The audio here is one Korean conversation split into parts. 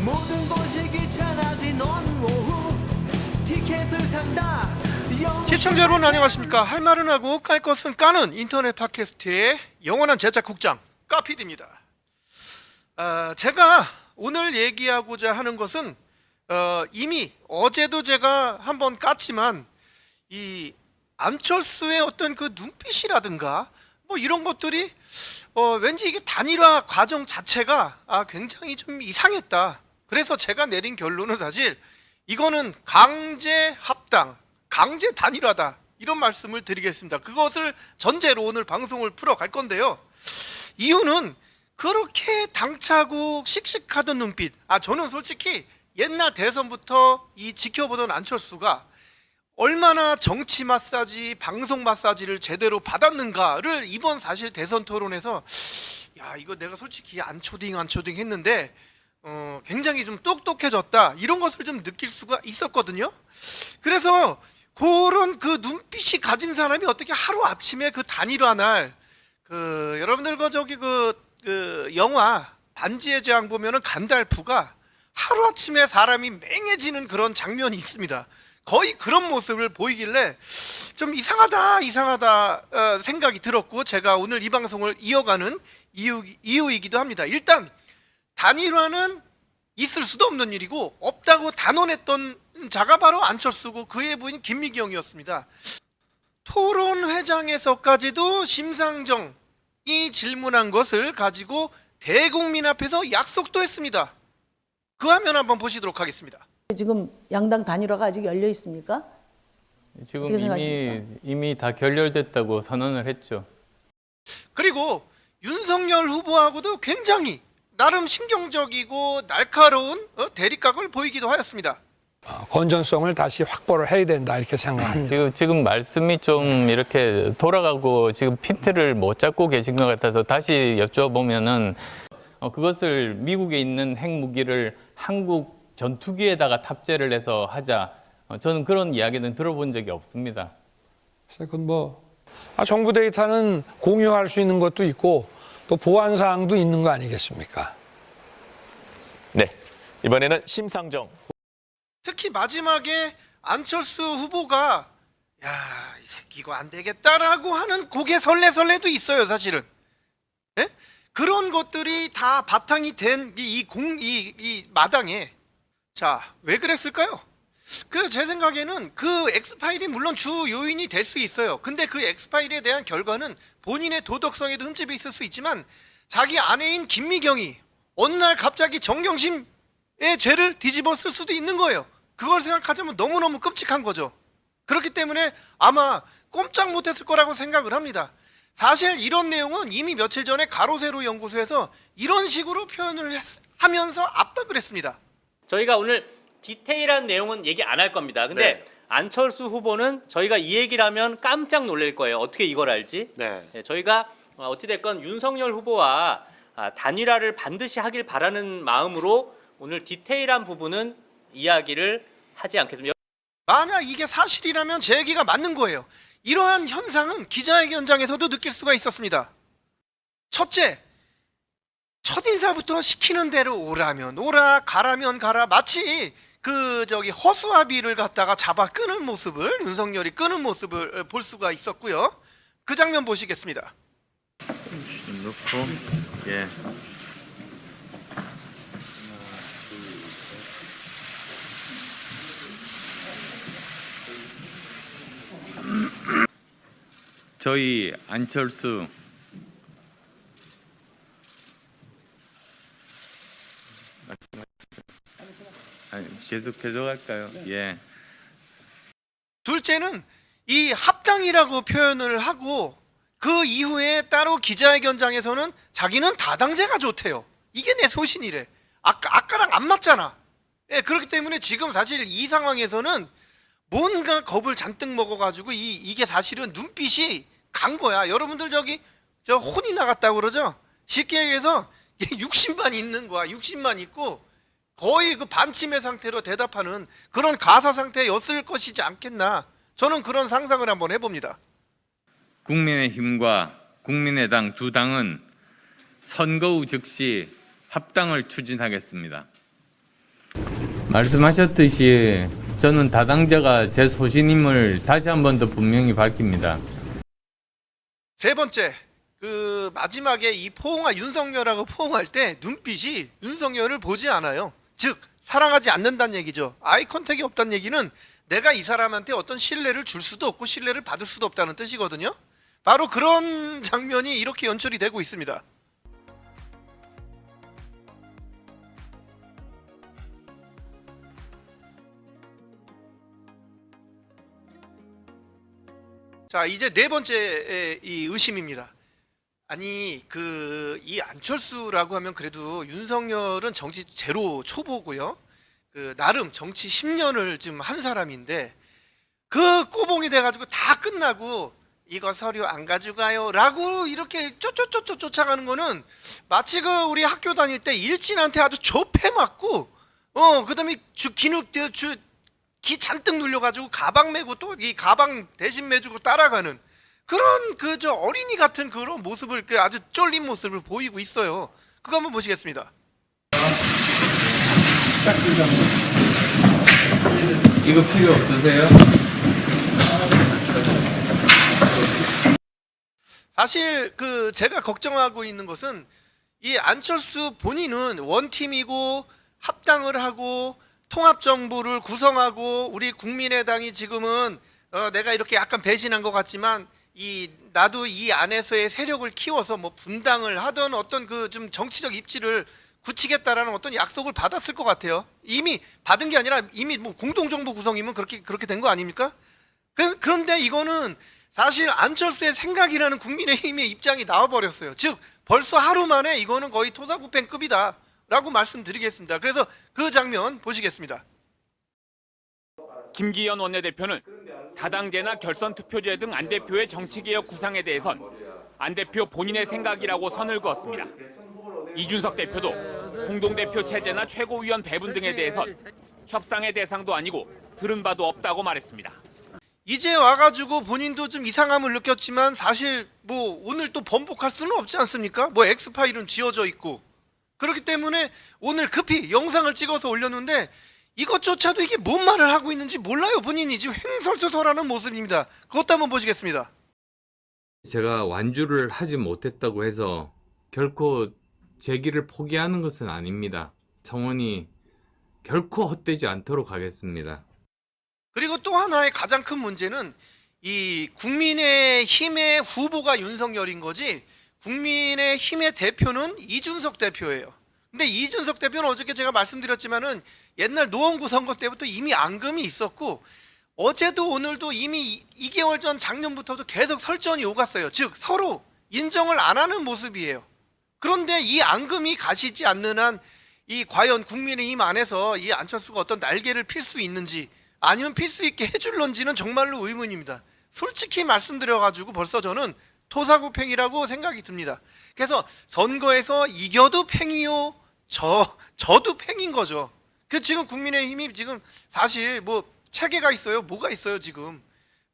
모든 것이 귀찮아진 어느 오후 티켓을 산다. 시청자 여러분 안녕하십니까. 할 말은 하고 깔 것은 까는 인터넷 팟캐스트의 영원한 제작국장 까피디입니다. 제가 오늘 얘기하고자 하는 것은 이미 어제도 제가 한번 깠지만 이 안철수의 어떤 그 눈빛이라든가 뭐 이런 것들이 왠지 이게 단일화 과정 자체가 굉장히 좀 이상했다. 그래서 제가 내린 결론은 사실 이거는 강제 합당, 강제 단일화다, 이런 말씀을 드리겠습니다. 그것을 전제로 오늘 방송을 풀어갈 건데요. 이유는 그렇게 당차고 씩씩하던 눈빛, 저는 솔직히 옛날 대선부터 이 지켜보던 안철수가 얼마나 정치 마사지, 방송 마사지를 제대로 받았는가를 이번 사실 대선 토론에서 이거 내가 솔직히 안초딩 했는데 굉장히 좀 똑똑해졌다, 이런 것을 좀 느낄 수가 있었거든요. 그래서 그런 그 눈빛이 가진 사람이 어떻게 하루아침에 그 단일화 날 여러분들 그 영화 반지의 제왕 보면은 간달프가 하루아침에 사람이 맹해지는 그런 장면이 있습니다. 거의 그런 모습을 보이길래 좀 이상하다 생각이 들었고, 제가 오늘 이 방송을 이어가는 이유이기도 합니다. 일단 단일화는 있을 수도 없는 일이고 없다고 단언했던 자가 바로 안철수고 그의 부인 김미경이었습니다. 토론회장에서까지도 심상정이 질문한 것을 가지고 대국민 앞에서 약속도 했습니다. 그 화면 한번 보시도록 하겠습니다. 지금 양당 단일화가 아직 열려 있습니까? 지금 이미 다 결렬됐다고 선언을 했죠. 그리고 윤석열 후보하고도 굉장히 나름 신경적이고 날카로운 대립각을 보이기도 하였습니다. 건전성을 다시 확보를 해야 된다, 이렇게 생각합니다. 지금 말씀이 좀 이렇게 돌아가고 지금 핀트를 못 잡고 계신 것 같아서 다시 여쭤보면은 그것을 미국에 있는 핵무기를 한국 전투기에다가 탑재를 해서 하자, 저는 그런 이야기는 들어본 적이 없습니다. 그건 정부 데이터는 공유할 수 있는 것도 있고 또 보안 사항도 있는 거 아니겠습니까? 네, 이번에는 심상정. 특히 마지막에 안철수 후보가 이 새끼 이거 안 되겠다라고 하는 고개 설레설레도 있어요, 사실은. 예? 그런 것들이 다 바탕이 된 이 마당에, 왜 그랬을까요? 제 생각에는 그 엑스파일이 물론 주 요인이 될 수 있어요. 근데 그 엑스파일에 대한 결과는 본인의 도덕성에도 흠집이 있을 수 있지만 자기 아내인 김미경이 어느 날 갑자기 정경심의 죄를 뒤집어 쓸 수도 있는 거예요. 그걸 생각하자면 너무너무 끔찍한 거죠. 그렇기 때문에 아마 꼼짝 못했을 거라고 생각을 합니다. 사실 이런 내용은 이미 며칠 전에 가로세로 연구소에서 이런 식으로 표현을 하면서 압박을 했습니다. 저희가 오늘 디테일한 내용은 얘기 안 할 겁니다. 근데 네. 안철수 후보는 저희가 이 얘기를 하면 깜짝 놀랄 거예요. 어떻게 이걸 알지? 네. 저희가 어찌됐건 윤석열 후보와 단일화를 반드시 하길 바라는 마음으로 오늘 디테일한 부분은 이야기를 하지 않겠습니다. 만약 이게 사실이라면 제 얘기가 맞는 거예요. 이러한 현상은 기자회견장에서도 느낄 수가 있었습니다. 첫째, 첫인사부터 시키는 대로 오라면 오라, 가라면 가라, 마치 허수아비를 갖다가 잡아 끄는 모습을, 윤석열이 끄는 모습을 볼 수가 있었고요. 그 장면 보시겠습니다. 넣고, 예. 저희 안철수 계속 갈까요? 예. 둘째는 이 합당이라고 표현을 하고 그 이후에 따로 기자회견장에서는 자기는 다당제가 좋대요. 이게 내 소신이래. 아까랑 안 맞잖아. 그렇기 때문에 지금 사실 이 상황에서는 뭔가 겁을 잔뜩 먹어가지고 이게 사실은 눈빛이 간 거야. 여러분들 저 혼이 나갔다고 그러죠? 쉽게 얘기해서 육신만 있는 거야. 육신만 있고 거의 그 반치매 상태로 대답하는 그런 가사 상태였을 것이지 않겠나. 저는 그런 상상을 한번 해봅니다. 국민의힘과 국민의당 두 당은 선거 후 즉시 합당을 추진하겠습니다. 말씀하셨듯이 저는 다당자가 제 소신임을 다시 한 번 더 분명히 밝힙니다. 세 번째, 그 마지막에 이 윤석열하고 포옹할 때 눈빛이 윤석열을 보지 않아요. 즉 사랑하지 않는다는 얘기죠. 아이 컨택이 없다는 얘기는 내가 이 사람한테 어떤 신뢰를 줄 수도 없고 신뢰를 받을 수도 없다는 뜻이거든요. 바로 그런 장면이 이렇게 연출이 되고 있습니다. 자, 이제 네 번째 이 의심입니다. 아니 이 안철수라고 하면 그래도 윤석열은 정치 제로 초보고요. 그 나름 정치 10년을 지금 한 사람인데 그 꼬봉이 돼가지고 다 끝나고 이거 서류 안 가져가요라고 이렇게 쫓아가는 거는 마치 그 우리 학교 다닐 때 일진한테 아주 조패 맞고 그다음에 기 잔뜩 눌려가지고 가방 메고 또 이 가방 대신 매주고 따라가는 그런 저 어린이 같은 그런 모습을 아주 쫄린 모습을 보이고 있어요. 그거 한번 보시겠습니다. 이거 필요 없으세요? 사실 제가 걱정하고 있는 것은 이 안철수 본인은 원팀이고 합당을 하고 통합정부를 구성하고 우리 국민의당이 지금은 내가 이렇게 약간 배신한 것 같지만 나도 이 안에서의 세력을 키워서 뭐 분당을 하던 어떤 좀 정치적 입지를 굳히겠다라는 어떤 약속을 받았을 것 같아요. 이미 받은 게 아니라 이미 뭐 공동정부 구성이면 그렇게 된 거 아닙니까? 그런데 이거는 사실 안철수의 생각이라는 국민의힘의 입장이 나와버렸어요. 즉 벌써 하루 만에 이거는 거의 토사구팽급이다 라고 말씀드리겠습니다. 그래서 그 장면 보시겠습니다. 김기현 원내대표는 다당제나 결선투표제 등 안 대표의 정치개혁 구상에 대해선 안 대표 본인의 생각이라고 선을 그었습니다. 이준석 대표도 공동대표 체제나 최고위원 배분 등에 대해선 협상의 대상도 아니고 들은 바도 없다고 말했습니다. 이제 와가지고 본인도 좀 이상함을 느꼈지만 사실 뭐 오늘 또 번복할 수는 없지 않습니까? 뭐 X파일은 지워져 있고 그렇기 때문에 오늘 급히 영상을 찍어서 올렸는데 이것조차도 이게 뭔 말을 하고 있는지 몰라요. 본인이 지금 횡설수설하는 모습입니다. 그것도 한번 보시겠습니다. 제가 완주를 하지 못했다고 해서 결코 제 길을 포기하는 것은 아닙니다. 성원이 결코 헛되지 않도록 하겠습니다. 그리고 또 하나의 가장 큰 문제는 이 국민의힘의 후보가 윤석열인 거지 국민의힘의 대표는 이준석 대표예요. 근데 이준석 대표는 어저께 제가 말씀드렸지만은 옛날 노원구 선거 때부터 이미 앙금이 있었고 어제도 오늘도 이미 2개월 전 작년부터도 계속 설전이 오갔어요. 즉 서로 인정을 안 하는 모습이에요. 그런데 이 앙금이 가시지 않는 한 이 과연 국민의힘 안에서 이 안철수가 어떤 날개를 필 수 있는지 아니면 필 수 있게 해줄런지는 정말로 의문입니다. 솔직히 말씀드려가지고 벌써 저는 토사구팽이라고 생각이 듭니다. 그래서 선거에서 이겨도 팽이요, 저도 팽인 거죠. 그래서 지금 국민의힘이 지금 사실 뭐 체계가 있어요. 뭐가 있어요 지금.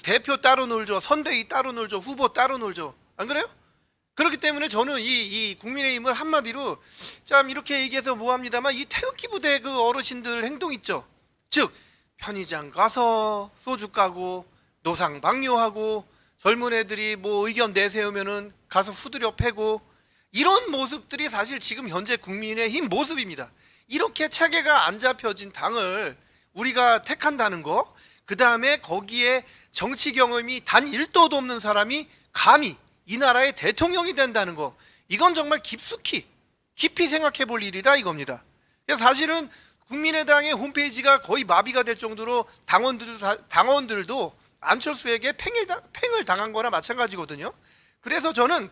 대표 따로 놀죠. 선대위 따로 놀죠. 후보 따로 놀죠. 안 그래요? 그렇기 때문에 저는 이 국민의힘을 한마디로 참 이렇게 얘기해서 뭐합니다만 이 태극기 부대 그 어르신들 행동 있죠. 즉 편의점 가서 소주 까고 노상 방뇨하고 젊은 애들이 뭐 의견 내세우면은 가서 후드려 패고 이런 모습들이 사실 지금 현재 국민의힘 모습입니다. 이렇게 체계가 안 잡혀진 당을 우리가 택한다는 거, 그 다음에 거기에 정치 경험이 단 1도도 없는 사람이 감히 이 나라의 대통령이 된다는 거, 이건 정말 깊이 생각해 볼 일이라 이겁니다. 그래서 사실은 국민의당의 홈페이지가 거의 마비가 될 정도로 당원들도 안철수에게 팽을 당한 거나 마찬가지거든요. 그래서 저는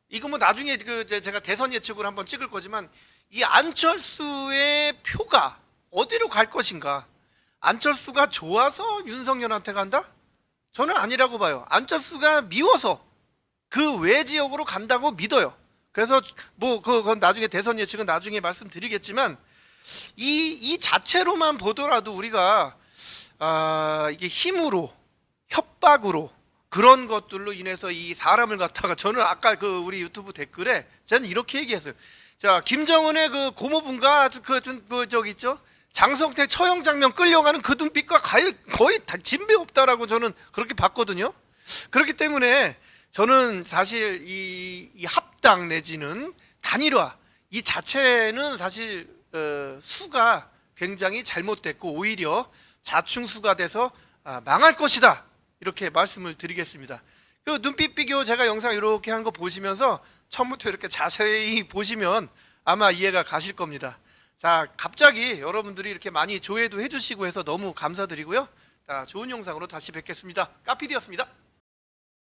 이거 뭐 나중에 제가 대선 예측을 한번 찍을 거지만 이 안철수의 표가 어디로 갈 것인가? 안철수가 좋아서 윤석열한테 간다? 저는 아니라고 봐요. 안철수가 미워서 그 외 지역으로 간다고 믿어요. 그래서 뭐 그건 나중에 대선 예측은 나중에 말씀드리겠지만 이 자체로만 보더라도 우리가 이게 힘으로 협박으로 그런 것들로 인해서 이 사람을 갖다가 저는 아까 우리 유튜브 댓글에 저는 이렇게 얘기했어요. 자, 김정은의 그 고모분과 그 저기 있죠? 장성태 처형 장면 끌려가는 그 눈빛과 거의 다 진배 없다라고 저는 그렇게 봤거든요. 그렇기 때문에 저는 사실 이 합당 내지는 단일화 이 자체는 사실 수가 굉장히 잘못됐고 오히려 자충수가 돼서 망할 것이다 이렇게 말씀을 드리겠습니다. 그 눈빛 비교 제가 영상 이렇게 한 거 보시면서 처음부터 이렇게 자세히 보시면 아마 이해가 가실 겁니다. 자, 갑자기 여러분들이 이렇게 많이 조회도 해주시고 해서 너무 감사드리고요. 자, 좋은 영상으로 다시 뵙겠습니다. 까피디였습니다.